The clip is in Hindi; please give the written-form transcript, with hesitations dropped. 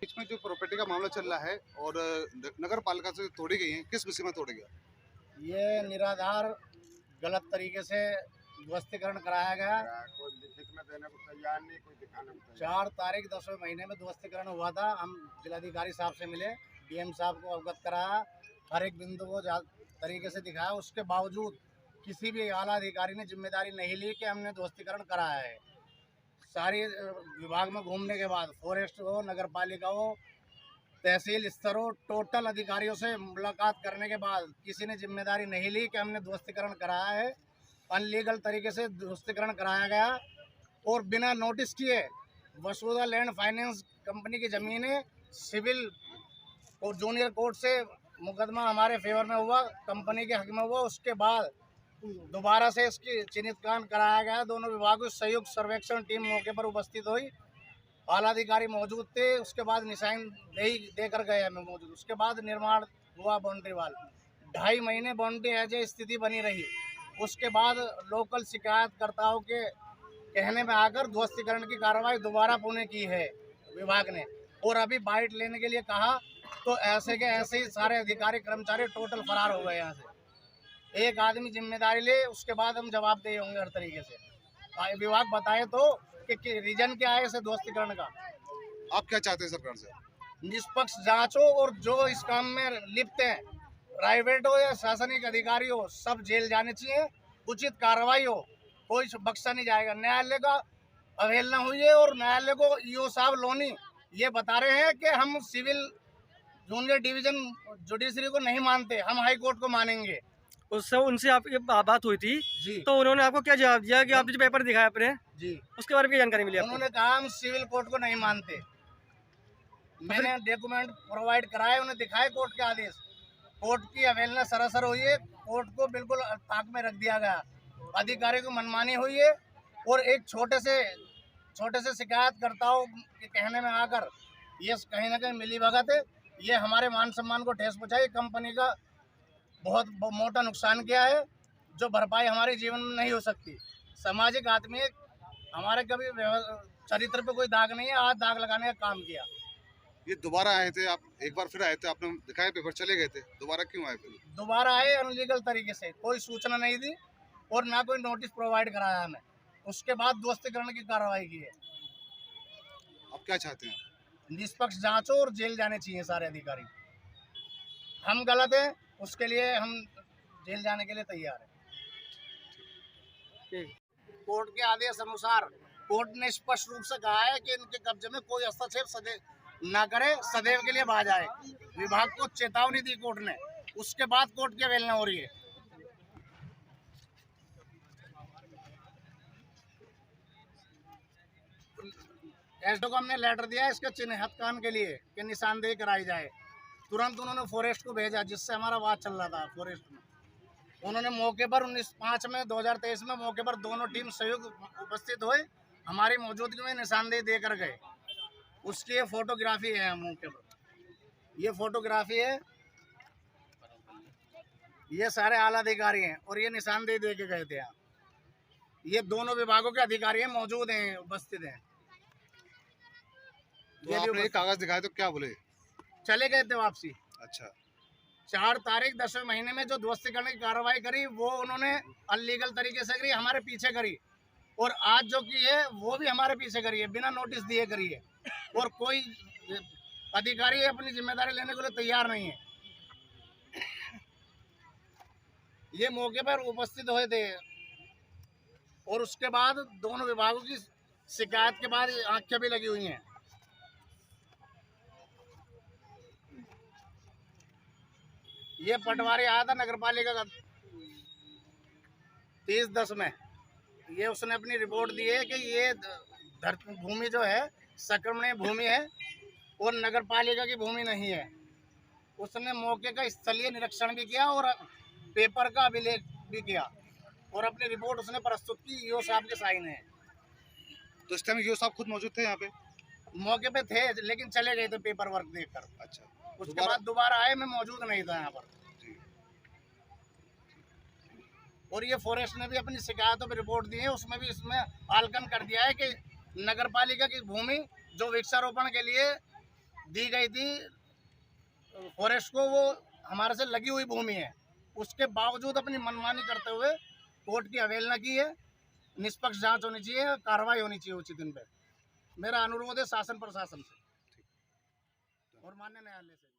बीच में जो प्रॉपर्टी का मामला चल रहा है और नगर पालिका से तोड़ी गई है, किस विषय में तोड़ी गया? ये निराधार गलत तरीके से ध्वस्तीकरण कराया गया। कोई लिखित में देने को तैयार नहीं, कोई दिखाने को तैयार 4 तारीख 10वें महीने में ध्वस्तीकरण हुआ था। हम जिलाधिकारी साहब से मिले, डीएम साहब को अवगत कराया, हर एक बिंदु को तरीके से दिखाया। उसके बावजूद किसी भी आला अधिकारी ने जिम्मेदारी नहीं ली कि हमने ध्वस्तीकरण कराया है। सारी विभाग में घूमने के बाद, फॉरेस्ट हो, नगर पालिका हो, तहसील स्तर हो, टोटल अधिकारियों से मुलाकात करने के बाद किसी ने जिम्मेदारी नहीं ली कि हमने ध्वस्तीकरण कराया है। अनलीगल तरीके से ध्वस्तीकरण कराया गया और बिना नोटिस किए वसुधा लैंड फाइनेंस कंपनी की ज़मीनें सिविल और जूनियर कोर्ट से मुकदमा हमारे फेवर में हुआ, कंपनी के हक में हुआ। उसके बाद दोबारा से इसकी चिन्हितकरण कराया गया। दोनों विभागों की संयुक्त सर्वेक्षण टीम मौके पर उपस्थित हुई, आला अधिकारी मौजूद थे। उसके बाद निशान देकर गए हमें मौजूद। उसके बाद निर्माण हुआ बाउंड्री वाल। 2.5 महीने बाउंड्री ऐसे स्थिति बनी रही। उसके बाद लोकल शिकायतकर्ताओं के कहने में आकर ध्वस्तीकरण की कार्रवाई दोबारा पुणे की है विभाग ने, और अभी बाइट लेने के लिए कहा तो ऐसे के ऐसे ही सारे अधिकारी कर्मचारी टोटल फरार हो गए यहाँ से। एक आदमी जिम्मेदारी ले, उसके बाद हम जवाब दे होंगे हर तरीके से। विभाग बताए तो कि रीजन क्या है इसे ध्वस्तीकरण का। आप क्या चाहते हैं सरकार से? निष्पक्ष जांच हो और जो इस काम में लिप्त हैं, प्राइवेट हो या शासनिक अधिकारी हो, सब जेल जाने चाहिए। उचित कार्रवाई हो, कोई बख्शा नहीं जाएगा। न्यायालय का अवहेलना हुई है और न्यायालय को ईओ साहब लोनी ये बता रहे हैं कि हम सिविल जूनियर डिवीजन जुडिशरी को नहीं मानते, हम हाई कोर्ट को मानेंगे। उससे उनसे आपकी बात हुई थी जी, तो उन्होंने आपको क्या जवाब दिया कि आपने जो पेपर दिखाया अपने, जी, उसके बारे में क्या जानकारी मिली आपको? उन्होंने कहा हम सिविल कोर्ट को नहीं मानते। मैंने डॉक्यूमेंट प्रोवाइड कराए, उन्हें दिखाए कोर्ट के आदेश। कोर्ट की अवहेलना सरासर हुई है, कोर्ट को बिल्कुल ताक में रख दिया गया, अधिकारी को मनमानी हुई है। और एक छोटे से शिकायतकर्ताओं के कहने में आकर ये कहीं ना कहीं मिली भगत है। ये हमारे मान सम्मान को ठेस पहुंचाई, कंपनी का बहुत मोटा नुकसान किया है, जो भरपाई हमारे जीवन में नहीं हो सकती। सामाजिक आदमी हमारे कभी चरित्र पे कोई दाग नहीं है, आज दाग लगाने का काम किया। ये दोबारा आए थे, आप एक बार फिर आए थे, आपने दिखाए पेपर, चले गए थे, दोबारा क्यों आए फिर? दोबारा आए अनलीगल तरीके से, कोई सूचना नहीं दी और ना कोई नोटिस प्रोवाइड कराया हमें। उसके बाद ध्वस्तीकरण की कार्रवाई की है। आप क्या चाहते हैं? निष्पक्ष जांच हो और जेल जाने चाहिए सारे अधिकारी। हम गलत हैं, उसके लिए हम जेल जाने के लिए तैयार हैं। कोर्ट के आदेश अनुसार कोर्ट ने स्पष्ट रूप से कहा है कि इनके कब्जे में कोई हस्तक्षेप सदैव ना करे, सदैव के लिए बाज आए। विभाग को चेतावनी दी कोर्ट ने, उसके बाद कोर्ट की अवहेलना हो रही है। एसडीओ को हमने लेटर दिया है इसके चिन्हितकरण के लिए कि निशानदेही कराई जाए। तुरंत उन्होंने फॉरेस्ट को भेजा, जिससे हमारा बात चल रहा था फॉरेस्ट में। उन्होंने मौके पर 19/5 में 2023 में मौके पर दोनों टीम संयुक्त उपस्थित हुए, हमारी मौजूदगी में निशानदेही देकर गए। उसकी ये फोटोग्राफी है मौके पर, ये फोटोग्राफी है, ये सारे आला अधिकारी हैं और ये निशानदेही दे के गए थे यहाँ। ये दोनों विभागों के अधिकारी हैं, मौजूद हैं, उपस्थित हैं। तो आपने एक कागज दिखाए तो क्या बोले? चले गए थे वापसी। अच्छा, 4 तारीख 10वें महीने में जो ध्वस्तीकरण की कार्रवाई करी वो उन्होंने अनलीगल तरीके से करी, हमारे पीछे करी। और आज जो की है वो भी हमारे पीछे करी है, बिना नोटिस दिए करी है। और कोई अधिकारी अपनी जिम्मेदारी लेने के लिए तैयार नहीं है। ये मौके पर उपस्थित हुए थे और उसके बाद दोनों विभागों की शिकायत के बाद आंखें भी लगी हुई हैं। ये पटवारी आया था नगर पालिका का 30/10 में। ये उसने अपनी रिपोर्ट दी है कि ये भूमि जो है संक्रमणीय भूमि है और नगर पालिका की भूमि नहीं है। उसने मौके का स्थलीय निरीक्षण भी किया और पेपर का अभिलेख भी किया और अपनी रिपोर्ट उसने प्रस्तुत की। ईओ साहब के साइन है। तो इस टाइम ईओ साहब खुद मौजूद थे यहाँ पे? मौके पे थे लेकिन चले गए थे पेपर वर्क देखकर। अच्छा, उसके बाद दोबारा आए, मैं मौजूद नहीं था यहाँ पर। और ये फॉरेस्ट ने भी अपनी शिकायतों पर रिपोर्ट दी है, उसमें भी इसमें आकलन कर दिया है कि नगर पालिका की भूमि जो वृक्षारोपण के लिए दी गई थी फॉरेस्ट को, वो हमारे से लगी हुई भूमि है, उसके बावजूद अपनी मनमानी करते हुए कोर्ट की अवहेलना की है। निष्पक्ष जांच होनी चाहिए, कार्रवाई होनी चाहिए उचित दिन पे। मेरा अनुरोध है शासन प्रशासन से और माननीय न्यायालय से।